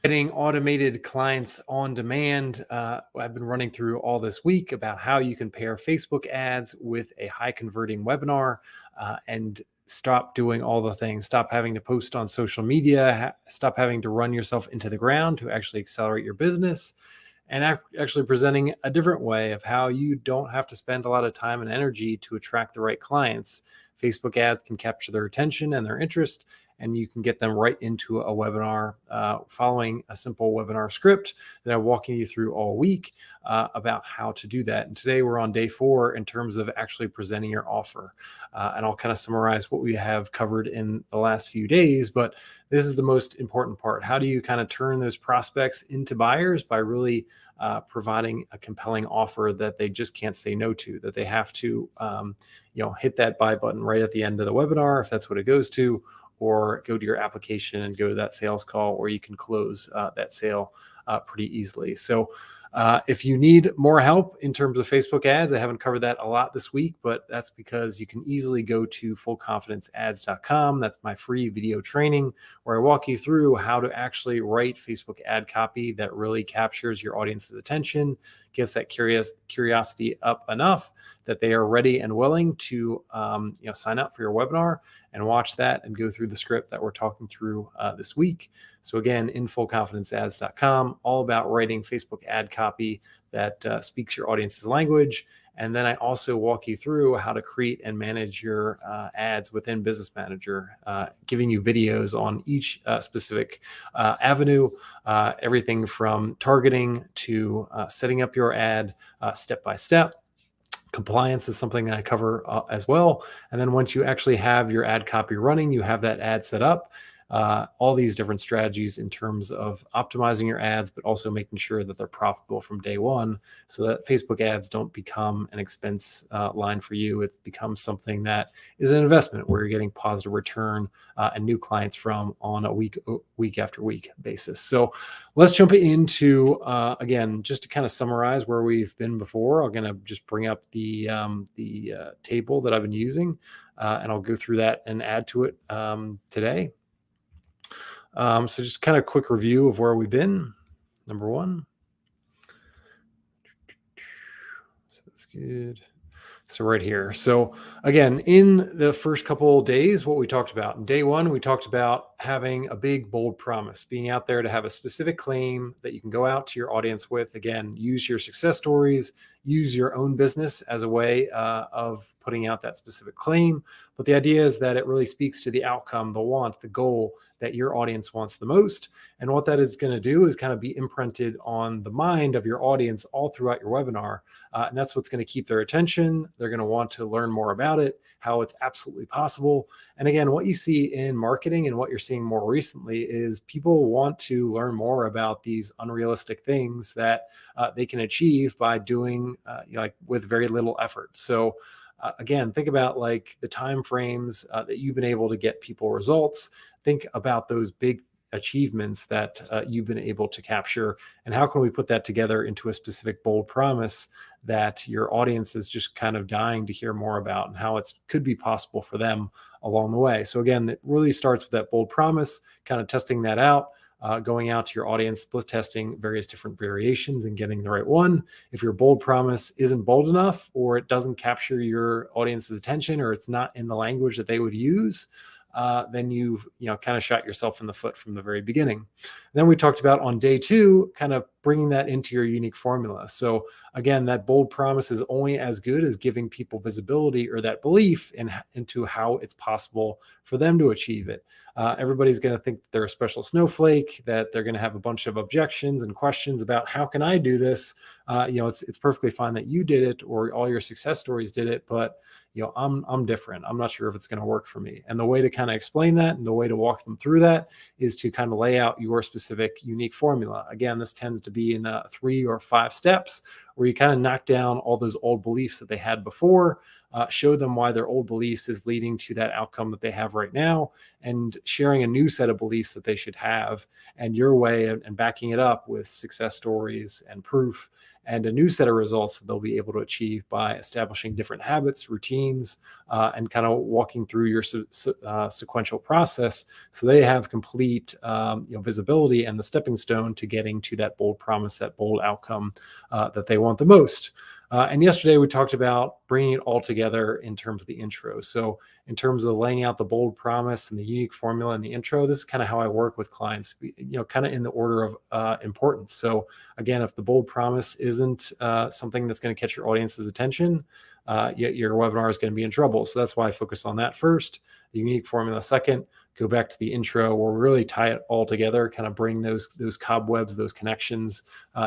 Getting automated clients on demand. I've been running through all this week about how you can pair Facebook ads with a high converting webinar and stop doing all the things, stop having to post on social media, stop having to run yourself into the ground to actually accelerate your business, and actually presenting a different way of how you don't have to spend a lot of time and energy to attract the right clients. Facebook ads can capture their attention and their interest, and you can get them right into a webinar following a simple webinar script that I'm walking you through all week about how to do that. And today we're on day 4 in terms of actually presenting your offer. And I'll kind of summarize what we have covered in the last few days, but this is the most important part. How do you kind of turn those prospects into buyers by really providing a compelling offer that they just can't say no to, that they have to, hit that buy button right at the end of the webinar, if that's what it goes to, or go to your application and go to that sales call, or you can close that sale pretty easily. So if you need more help in terms of Facebook ads, I haven't covered that a lot this week, but that's because you can easily go to fullconfidenceads.com. That's my free video training where I walk you through how to actually write Facebook ad copy that really captures your audience's attention, gets that curiosity up enough that they are ready and willing to sign up for your webinar and watch that and go through the script that we're talking through this week. So again, in fullconfidenceads.com, all about writing Facebook ad copy that speaks your audience's language. And then I also walk you through how to create and manage your ads within Business Manager, giving you videos on each specific avenue, everything from targeting to setting up your ad step by step. Compliance is something that I cover as well. And then once you actually have your ad copy running, you have that ad set up, all these different strategies in terms of optimizing your ads, but also making sure that they're profitable from day one so that Facebook ads don't become an expense line for you. It becomes something that is an investment where you're getting positive return and new clients from on a week after week basis. So let's jump into, again, just to kind of summarize where we've been before. I'm going to just bring up the table that I've been using, and I'll go through that and add to it today. So just kind of a quick review of where we've been. Number 1. So that's good. So right here. So again, in the first couple of days, what we talked about in day 1, we talked about having a big, bold promise, being out there to have a specific claim that you can go out to your audience with. Again, use your success stories, use your own business as a way of putting out that specific claim. But the idea is that it really speaks to the outcome, the want, the goal that your audience wants the most. And what that is going to do is kind of be imprinted on the mind of your audience all throughout your webinar. And that's what's going to keep their attention. They're going to want to learn more about it, how it's absolutely possible. And again, what you see in marketing and what you're seeing more recently is people want to learn more about these unrealistic things that they can achieve by doing with very little effort. So again, think about like the time frames that you've been able to get people results. Think about those big achievements that you've been able to capture, and how can we put that together into a specific bold promise that your audience is just kind of dying to hear more about, and how it could be possible for them along the way. So again, it really starts with that bold promise, kind of testing that out, going out to your audience, split testing various different variations and getting the right one. If your bold promise isn't bold enough, or it doesn't capture your audience's attention, or it's not in the language that they would use, then you've kind of shot yourself in the foot from the very beginning. And then we talked about on day 2, kind of bringing that into your unique formula. So again, that bold promise is only as good as giving people visibility or that belief into how it's possible for them to achieve it. Everybody's going to think that they're a special snowflake, that they're going to have a bunch of objections and questions about how can I do this? It's perfectly fine that you did it or all your success stories did it, but I'm different. I'm not sure if it's going to work for me. And the way to kind of explain that and the way to walk them through that is to kind of lay out your specific unique formula. Again, this tends to be in 3 or 5 steps where you kind of knock down all those old beliefs that they had before, show them why their old beliefs is leading to that outcome that they have right now, and sharing a new set of beliefs that they should have, and your way, and backing it up with success stories and proof, and a new set of results that they'll be able to achieve by establishing different habits, routines, and kind of walking through your sequential process, so they have complete visibility and the stepping stone to getting to that bold promise, that bold outcome that they want the most. And yesterday we talked about bringing it all together in terms of the intro. So in terms of laying out the bold promise and the unique formula in the intro, this is kind of how I work with clients, kind of in the order of importance. So again, if the bold promise isn't something that's going to catch your audience's attention, your webinar is going to be in trouble. So that's why I focus on that first, the unique formula second, go back to the intro where we really tie it all together, kind of bring those cobwebs, those connections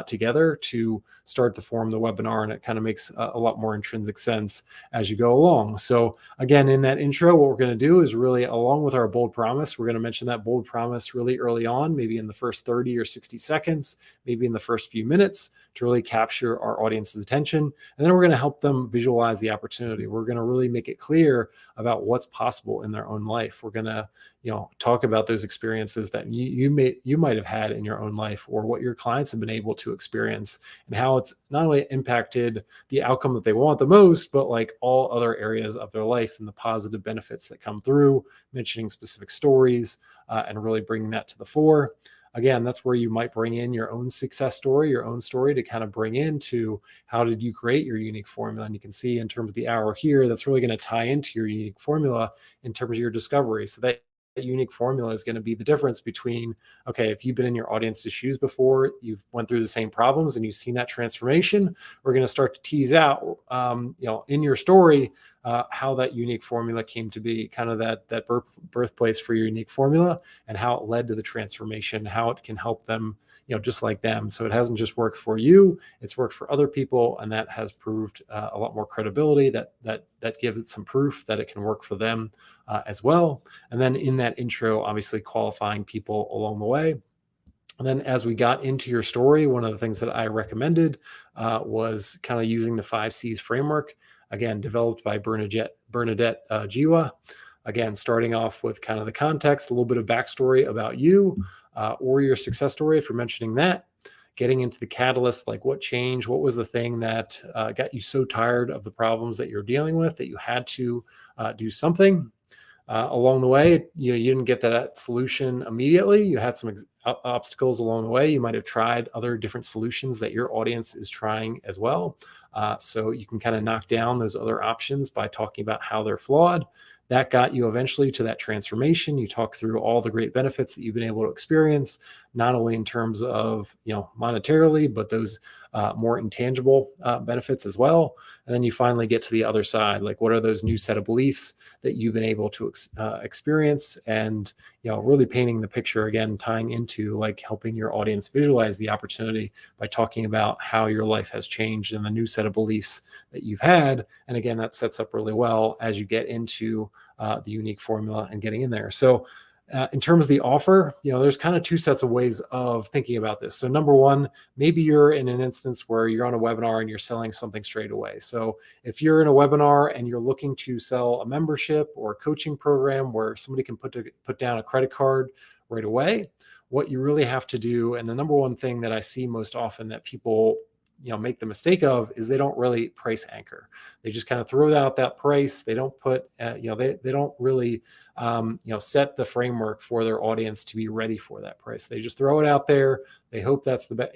together to start to form the webinar. And it kind of makes a lot more intrinsic sense as you go along. So again, in that intro, what we're going to do is really, along with our bold promise, we're going to mention that bold promise really early on, maybe in the first 30 or 60 seconds, maybe in the first few minutes, to really capture our audience's attention. And then we're going to help them visualize the opportunity. We're going to really make it clear about what's possible in their own life. We're going to talk about those experiences that you might have had in your own life, or what your clients have been able to experience, and how it's not only impacted the outcome that they want the most, but like all other areas of their life and the positive benefits that come through, mentioning specific stories and really bringing that to the fore. Again, that's where you might bring in your own success story, your own story, to kind of bring into how did you create your unique formula. And you can see in terms of the arrow here, that's really going to tie into your unique formula in terms of your discovery. So that unique formula is going to be the difference between, okay, if you've been in your audience's shoes before, you've went through the same problems and you've seen that transformation, we're going to start to tease out, in your story, how that unique formula came to be, kind of that birthplace for your unique formula, and how it led to the transformation, how it can help them, just like them. So it hasn't just worked for you, it's worked for other people, and that has proved a lot more credibility. That gives it some proof that it can work for them as well. And then in that intro, obviously qualifying people along the way. And then as we got into your story, one of the things that I recommended was kind of using the 5 C's framework, again, developed by Bernadette Jiwa. Again, starting off with kind of the context, a little bit of backstory about you or your success story, if you're mentioning that. Getting into the catalyst, like what changed, what was the thing that got you so tired of the problems that you're dealing with that you had to do something. Along the way, you didn't get that solution immediately. You had some obstacles along the way. You might have tried other different solutions that your audience is trying as well. So you can kind of knock down those other options by talking about how they're flawed. That got you eventually to that transformation. You talk through all the great benefits that you've been able to experience, not only in terms of, monetarily, but those more intangible benefits as well. And then you finally get to the other side, like what are those new set of beliefs that you've been able to experience, and, really painting the picture, again, tying into like helping your audience visualize the opportunity by talking about how your life has changed and the new set of beliefs that you've had. And again, that sets up really well as you get into the unique formula and getting in there. So in terms of the offer, there's kind of 2 sets of ways of thinking about this. So number one, maybe you're in an instance where you're on a webinar and you're selling something straight away. So if you're in a webinar and you're looking to sell a membership or a coaching program where somebody can put down a credit card right away, what you really have to do, and the number one thing that I see most often that people make the mistake of, is they don't really price anchor. They just kind of throw out that price. They don't put, they don't really, set the framework for their audience to be ready for that price. They just throw it out there. They hope that's the best,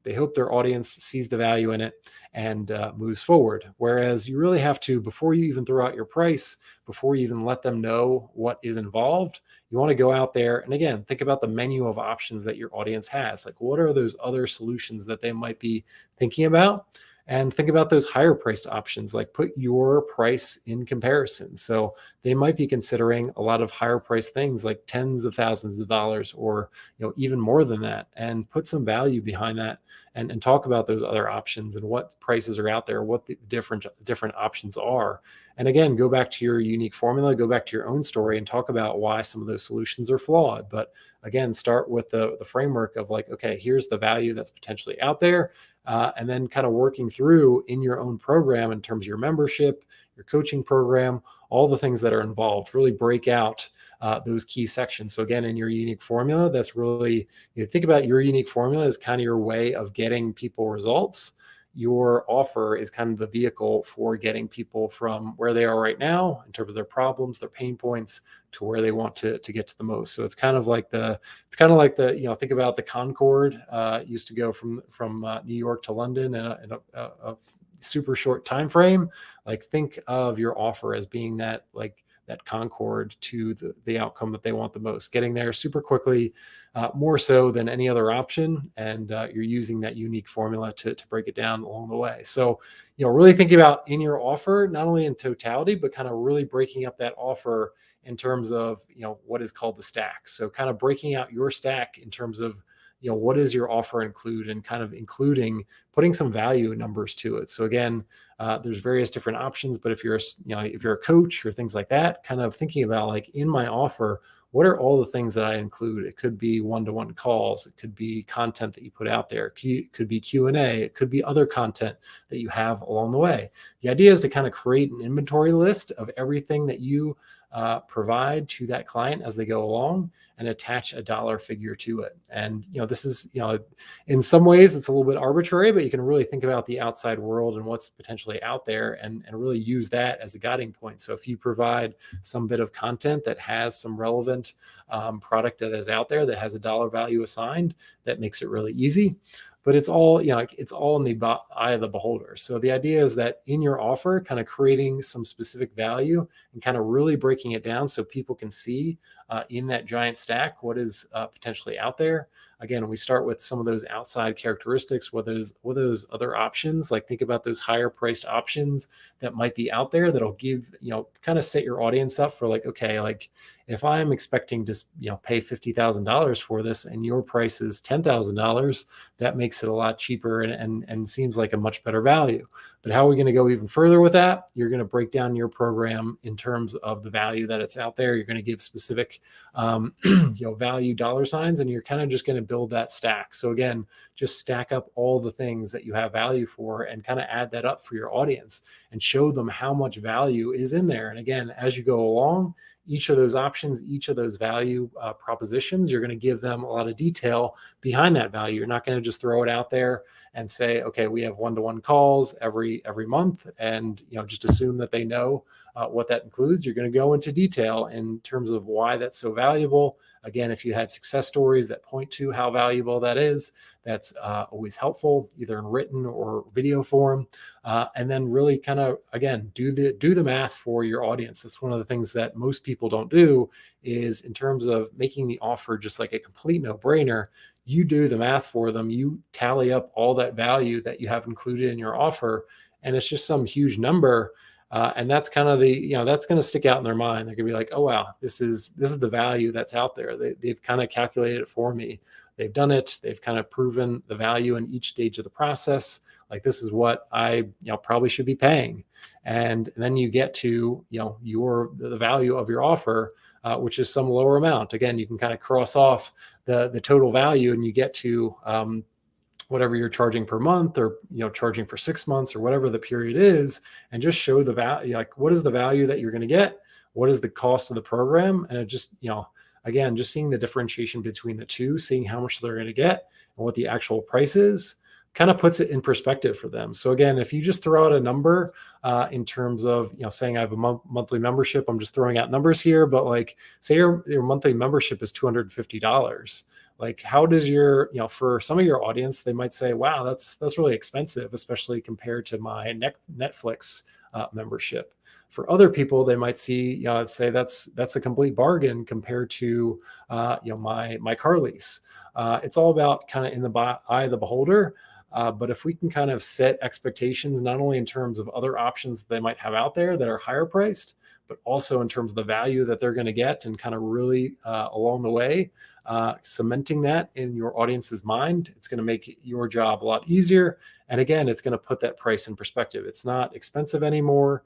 they hope their audience sees the value in it and moves forward. Whereas you really have to, before you even throw out your price, before you even let them know what is involved, you want to go out there and, again, think about the menu of options that your audience has. Like, what are those other solutions that they might be thinking about? And think about those higher priced options, like put your price in comparison. So they might be considering a lot of higher priced things like tens of thousands of dollars, or even more than that, and put some value behind that, and talk about those other options and what prices are out there, what the different options are. And again, go back to your unique formula, go back to your own story, and talk about why some of those solutions are flawed. But again, start with the framework of like, okay, here's the value that's potentially out there. And then kind of working through in your own program in terms of your membership, your coaching program, all the things that are involved, really break out those key sections. So again, in your unique formula, that's really, think about your unique formula as kind of your way of getting people results. Your offer is kind of the vehicle for getting people from where they are right now in terms of their problems, their pain points, to where they want to get to the most. So it's kind of like the think about the Concorde used to go from New York to London in a super short time frame. Like, think of your offer as being that, like, that Concorde to the outcome that they want the most, getting there super quickly, more so than any other option. And you're using that unique formula to break it down along the way. So, really thinking about in your offer, not only in totality, but kind of really breaking up that offer in terms of, what is called the stack. So kind of breaking out your stack in terms of, what does your offer include, and kind of including putting some value numbers to it. So again, there's various different options, but if you're a coach or things like that, kind of thinking about, like, in my offer, what are all the things that I include? It could be one-to-one calls. It could be content that you put out there. It could be Q&A. It could be other content that you have along the way. The idea is to kind of create an inventory list of everything that you provide to that client as they go along, and attach a dollar figure to it. And, this is, in some ways it's a little bit arbitrary, but you can really think about the outside world and what's potentially out there, and really use that as a guiding point. So if you provide some bit of content that has some relevant product that is out there that has a dollar value assigned, that makes it really easy. But it's all, it's all in the eye of the beholder. So the idea is that in your offer, kind of creating some specific value and kind of really breaking it down so people can see in that giant stack what is potentially out there. Again, we start with some of those outside characteristics, what those other options, like, think about those higher priced options that might be out there that'll give, kind of set your audience up for, like, okay, like, if I'm expecting to, pay $50,000 for this and your price is $10,000, that makes it a lot cheaper and seems like a much better value. But how are we going to go even further with that? You're going to break down your program in terms of the value that it's out there. You're going to give specific, value dollar signs, and you're kind of just going to build that stack. So again, just stack up all the things that you have value for, and kind of add that up for your audience and show them how much value is in there. And again, as you go along, each of those options, each of those value propositions, you're going to give them a lot of detail behind that value. You're not going to just throw it out there and say, okay, we have one-to-one calls every month, and just assume that they know what that includes. You're going to go into detail in terms of why that's so valuable. Again, if you had success stories that point to how valuable that is, that's always helpful, either in written or video form. And then really kind of, again, do the math for your audience. That's one of the things that most people don't do, is in terms of making the offer just like a complete no-brainer. You do the math for them. You tally up all that value that you have included in your offer, and it's just some huge number. And that's kind of that's going to stick out in their mind. They're going to be like, oh, wow, this is the value that's out there. They've kind of calculated it for me. They've done it. They've kind of proven the value in each stage of the process. Like, this is what I probably should be paying. And then you get to the value of your offer, which is some lower amount. Again, you can kind of cross off the total value, and you get to whatever you're charging per month, or charging for 6 months, or whatever the period is, and just show the value. Like, what is the value that you're going to get? What is the cost of the program? And it just again, just seeing the differentiation between the two, seeing how much they're going to get and what the actual price is, kind of puts it in perspective for them. So again, if you just throw out a number in terms of saying I have a monthly membership, I'm just throwing out numbers here, but like, say your monthly membership is $250. Like, how does for some of your audience, they might say, wow, that's really expensive, especially compared to my Netflix membership. For other people, they might see, say that's a complete bargain compared to, my car lease. It's all about kind of in the eye of the beholder. But if we can kind of set expectations, not only in terms of other options that they might have out there that are higher priced, but also in terms of the value that they're going to get, and kind of really along the way, cementing that in your audience's mind, it's going to make your job a lot easier. And again, it's going to put that price in perspective. It's not expensive anymore.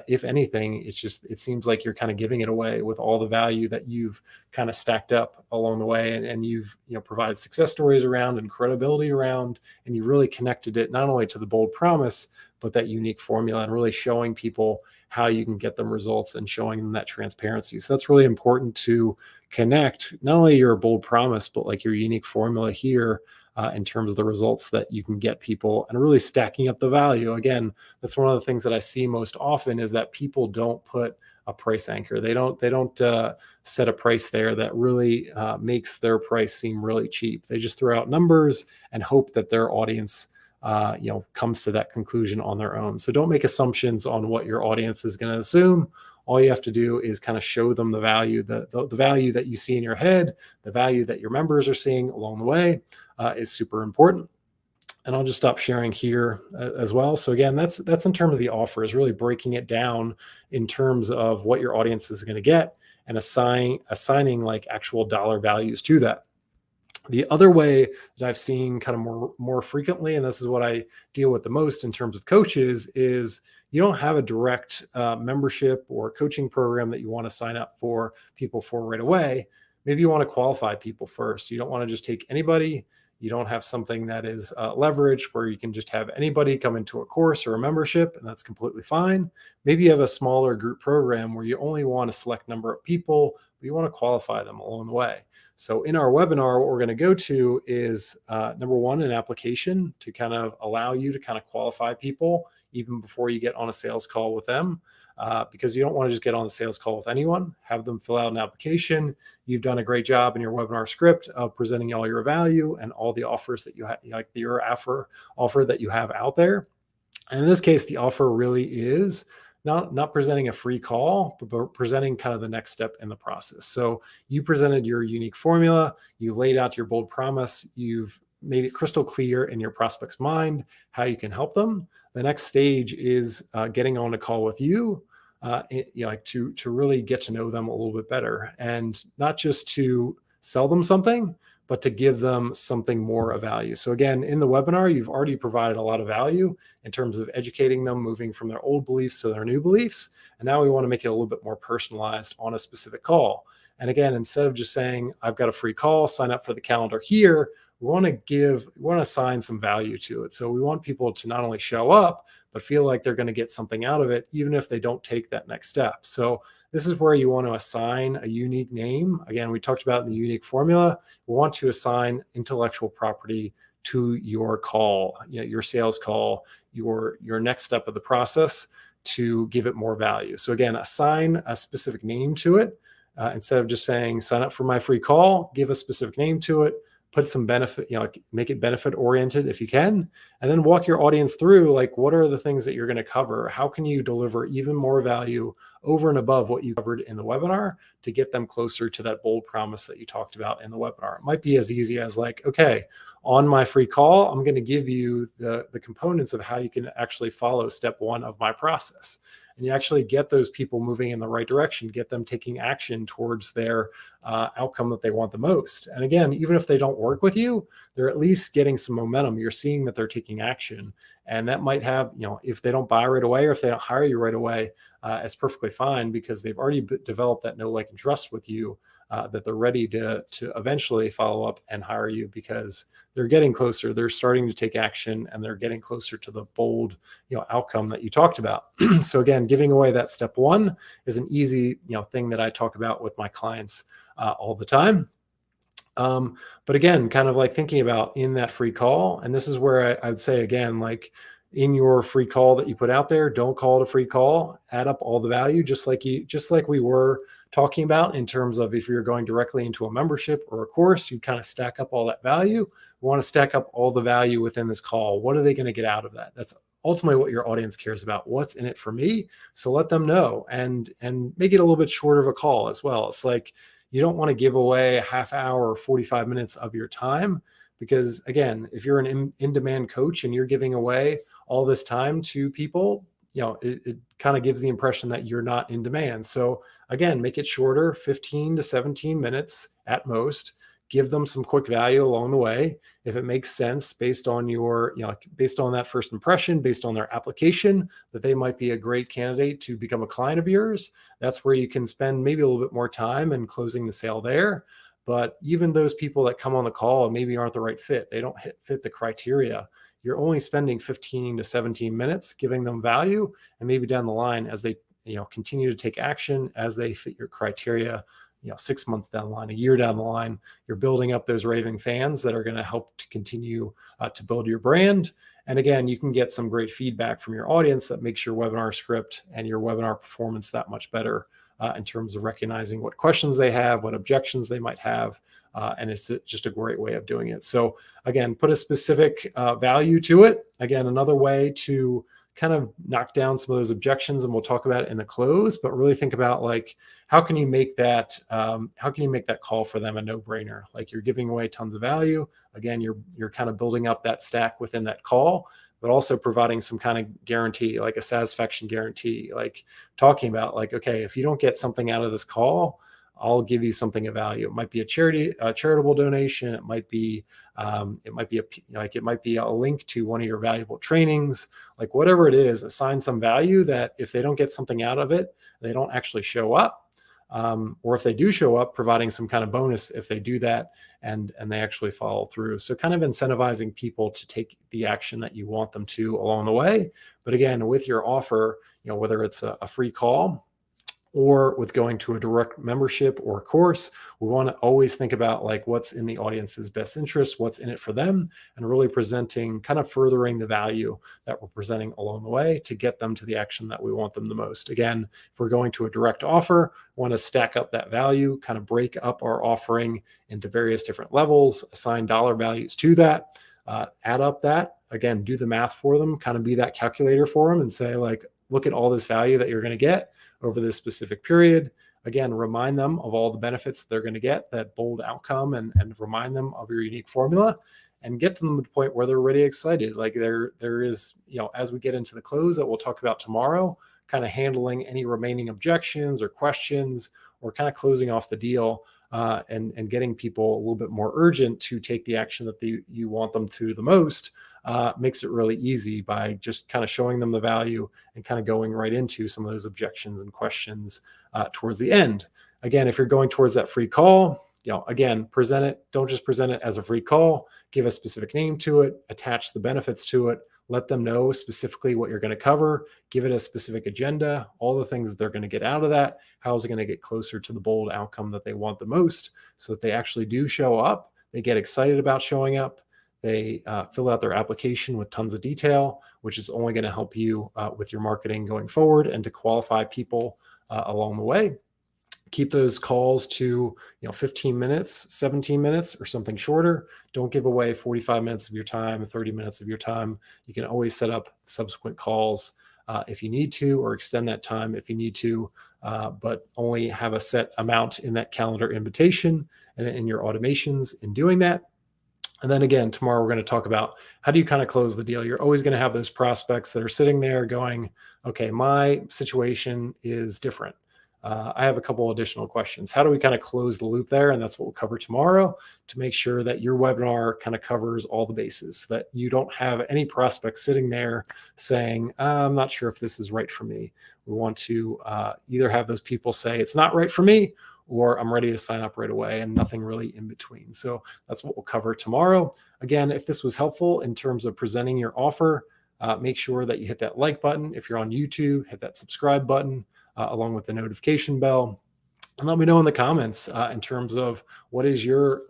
If anything, it seems like you're kind of giving it away with all the value that you've kind of stacked up along the way, and you've provided success stories around and credibility around, and you've really connected it not only to the bold promise, but that unique formula, and really showing people how you can get them results and showing them that transparency. So that's really important to connect not only your bold promise, but like your unique formula here in terms of the results that you can get people, and really stacking up the value. Again, that's one of the things that I see most often, is that people don't put a price anchor. They don't set a price there that really makes their price seem really cheap. They just throw out numbers and hope that their audience comes to that conclusion on their own. So don't make assumptions on what your audience is going to assume. All you have to do is kind of show them the value, the value that you see in your head, the value that your members are seeing along the way is super important. And I'll just stop sharing here as well. So again, that's in terms of the offer, is really breaking it down in terms of what your audience is going to get, and assigning like actual dollar values to that. The other way that I've seen kind of more frequently, and this is what I deal with the most in terms of coaches, is you don't have a direct membership or coaching program that you want to sign up for people for right away. Maybe you want to qualify people first. You don't want to just take anybody. You don't have something that is leveraged where you can just have anybody come into a course or a membership, and that's completely fine. Maybe you have a smaller group program where you only want a select number of people, but you want to qualify them along the way. So in our webinar, what we're going to go to is number one, an application to kind of allow you to kind of qualify people even before you get on a sales call with them. Because you don't want to just get on the sales call with anyone, have them fill out an application. You've done a great job in your webinar script of presenting all your value and all the offers that you have, like your offer that you have out there. And in this case, the offer really is not presenting a free call, but presenting kind of the next step in the process. So you presented your unique formula, you laid out your bold promise, you've made it crystal clear in your prospect's mind how you can help them. The next stage is getting on a call with you, to really get to know them a little bit better, and not just to sell them something, but to give them something more of value. So again, in the webinar, you've already provided a lot of value in terms of educating them, moving from their old beliefs to their new beliefs. And now we want to make it a little bit more personalized on a specific call. And again, instead of just saying, I've got a free call, sign up for the calendar here, we want to assign some value to it. So we want people to not only show up, but feel like they're going to get something out of it, even if they don't take that next step. So this is where you want to assign a unique name. Again, we talked about the unique formula. We want to assign intellectual property to your call, your sales call, your next step of the process, to give it more value. So again, assign a specific name to it. Instead of just saying, sign up for my free call, give a specific name to it, put some benefit, make it benefit oriented if you can, and then walk your audience through, like, what are the things that you're going to cover? How can you deliver even more value over and above what you covered in the webinar to get them closer to that bold promise that you talked about in the webinar? It might be as easy as like, okay, on my free call, I'm going to give you the components of how you can actually follow step one of my process. And you actually get those people moving in the right direction, get them taking action towards their outcome that they want the most. And again, even if they don't work with you, they're at least getting some momentum. You're seeing that they're taking action. And that might have, if they don't buy right away, or if they don't hire you right away, it's perfectly fine, because they've already developed that know, like, and trust with you, that they're ready to eventually follow up and hire you, because they're getting closer. They're starting to take action, and they're getting closer to the bold, outcome that you talked about. So again, giving away that step one is an easy, thing that I talk about with my clients all the time. But again, kind of like thinking about in that free call, and this is where I would say, again, like, in your free call that you put out there, don't call it a free call. Add up all the value, just like we were talking about in terms of if you're going directly into a membership or a course, you kind of stack up all that value. We want to stack up all the value within this call. What are they going to get out of that? That's ultimately what your audience cares about. What's in it for me? So let them know, and make it a little bit shorter of a call as well. It's like, you don't want to give away a half hour or 45 minutes of your time, Because again, if you're an in-demand coach and you're giving away all this time to people, it kind of gives the impression that you're not in demand. So again, make it shorter, 15 to 17 minutes at most. Give them some quick value along the way. If it makes sense based on based on that first impression, based on their application, that they might be a great candidate to become a client of yours, that's where you can spend maybe a little bit more time in closing the sale there. But even those people that come on the call maybe aren't the right fit, they don't fit the criteria, you're only spending 15 to 17 minutes giving them value. And maybe down the line, as they continue to take action, as they fit your criteria, 6 months down the line, a year down the line, you're building up those raving fans that are going to help to continue to build your brand. And again, you can get some great feedback from your audience that makes your webinar script and your webinar performance that much better in terms of recognizing what questions they have, what objections they might have. And it's just a great way of doing it. So again, put a specific value to it. Again, another way to kind of knock down some of those objections, and we'll talk about it in the close, but really think about like, how can you make that call for them a no-brainer? Like, you're giving away tons of value. Again, you're kind of building up that stack within that call, but also providing some kind of guarantee, like a satisfaction guarantee, like talking about like, okay, if you don't get something out of this call, I'll give you something of value. It might be a charitable donation. It might be a link to one of your valuable trainings, like whatever it is, assign some value that if they don't get something out of it, they don't actually show up. Or if they do show up, providing some kind of bonus if they do that and they actually follow through. So kind of incentivizing people to take the action that you want them to along the way. But again, with your offer, whether it's a free call or with going to a direct membership or a course, we want to always think about like what's in the audience's best interest, what's in it for them, and really presenting, kind of furthering the value that we're presenting along the way to get them to the action that we want them the most. Again, if we're going to a direct offer, we want to stack up that value, kind of break up our offering into various different levels, assign dollar values to that, add up that, again, do the math for them, kind of be that calculator for them and say like, look at all this value that you're going to get over this specific period. Again, remind them of all the benefits that they're going to get, that bold outcome, and remind them of your unique formula, and get to them at the point where they're really excited. Like there is, as we get into the close that we'll talk about tomorrow, kind of handling any remaining objections or questions, or kind of closing off the deal and getting people a little bit more urgent to take the action that you want them to the most. Makes it really easy by just kind of showing them the value and kind of going right into some of those objections and questions towards the end. Again, if you're going towards that free call, again, present it. Don't just present it as a free call. Give a specific name to it, attach the benefits to it, let them know specifically what you're going to cover, give it a specific agenda, all the things that they're going to get out of that, how is it going to get closer to the bold outcome that they want the most, so that they actually do show up, they get excited about showing up, they fill out their application with tons of detail, which is only going to help you with your marketing going forward and to qualify people along the way. Keep those calls to 15 minutes, 17 minutes, or something shorter. Don't give away 45 minutes of your time, 30 minutes of your time. You can always set up subsequent calls if you need to, or extend that time if you need to, but only have a set amount in that calendar invitation and in your automations in doing that. And then again, tomorrow we're going to talk about how do you kind of close the deal. You're always going to have those prospects that are sitting there going, okay, my situation is different. I have a couple additional questions. How do we kind of close the loop there? And that's what we'll cover tomorrow, to make sure that your webinar kind of covers all the bases, that you don't have any prospects sitting there saying, I'm not sure if this is right for me. We want to either have those people say it's not right for me, or I'm ready to sign up right away, and nothing really in between. So that's what we'll cover tomorrow. Again, if this was helpful in terms of presenting your offer, make sure that you hit that like button. If you're on YouTube, hit that subscribe button along with the notification bell. And let me know in the comments in terms of what's your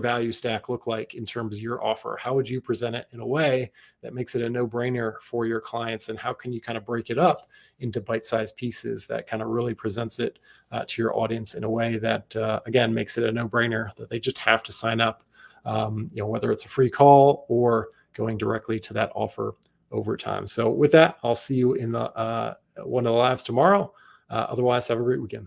value stack look like in terms of your offer? How would you present it in a way that makes it a no-brainer for your clients? And how can you kind of break it up into bite-sized pieces that kind of really presents it to your audience in a way that, again, makes it a no-brainer that they just have to sign up, whether it's a free call or going directly to that offer over time. So with that, I'll see you in the one of the lives tomorrow. Otherwise, have a great weekend.